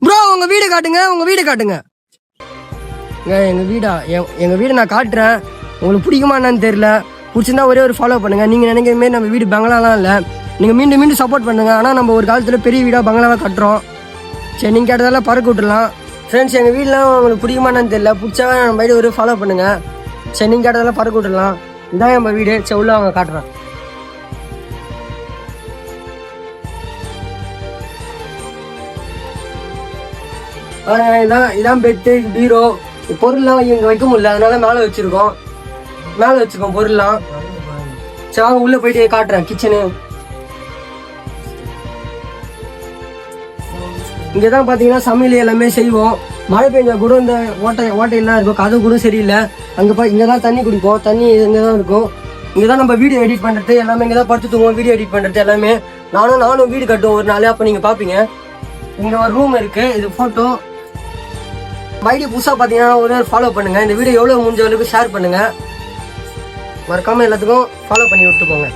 Bro உங்க வீடு காட்டுங்க, உங்க வீடு காட்டுங்க. எங்க வீடு நான் காட்டுறேன். உங்களுக்கு பிடிக்குமா என்னன்னு தெரியல. பிடிச்சிருந்தா ஒரே ஒரு ஃபாலோ பண்ணுங்க. நீங்க நினைக்கிற மாதிரி நம்ம வீடு பங்களாலாம் இல்லை. நீங்க மீண்டும் மீண்டும் சப்போர்ட் பண்ணுங்க. ஆனால் நம்ம ஒரு காலத்துல பெரிய வீடா பங்களாலாம் கட்டுறோம். சரி, நீங்க கேட்டதெல்லாம் பறக்க விட்டுலாம். ஃப்ரெண்ட்ஸ், எங்க வீடுலாம் உங்களுக்கு பிடிக்குமா என்னன்னு தெரியல. பிடிச்சா நம்ம வீடு ஒரு ஃபாலோ பண்ணுங்க. சரி, நீங்க கேட்டதெல்லாம் பறக்க விட்டுலாம். இதான் நம்ம வீடு. சரி, உள்ள அவங்க காட்டுறேன். இதான் பெட்டு, பீரோ. பொருள்லாம் இங்க வைக்க முடியல, அதனால மேலே வச்சிருக்கோம் பொருள்லாம். சரி, அவங்க உள்ள போயிட்டு காட்டுறேன் கிச்சனு. இங்கதான் பாத்தீங்கன்னா சமையல் எல்லாமே செய்வோம். மழை பெஞ்சா கூட இந்த ஓட்டையெல்லாம் இருக்கும். கதவு கூட சரியில்லை. இங்கதான் தண்ணி குடிப்போம். தண்ணி இங்கதான் இருக்கும். இங்கதான் நம்ம வீடியோ எடிட் பண்றது எல்லாமே. இங்கதான் படுத்து தூங்குவோம். வீடியோ எடிட் பண்றது எல்லாமே. நானும் வீடு கட்டுவோம் ஒரு நாளே. அப்ப நீங்க பாப்பீங்க. இங்க ஒரு ரூம் இருக்கு. இது போட்டோ. ஐடி புதுசா பாத்தீங்கன்னா ஒரு ஃபாலோ பண்ணுங்க. இந்த வீடியோ எவ்வளவு முடிஞ்ச அளவுக்கு ஷேர் பண்ணுங்க. மறக்காம எல்லாத்துக்கும் ஃபாலோ பண்ணி விட்டு போங்க.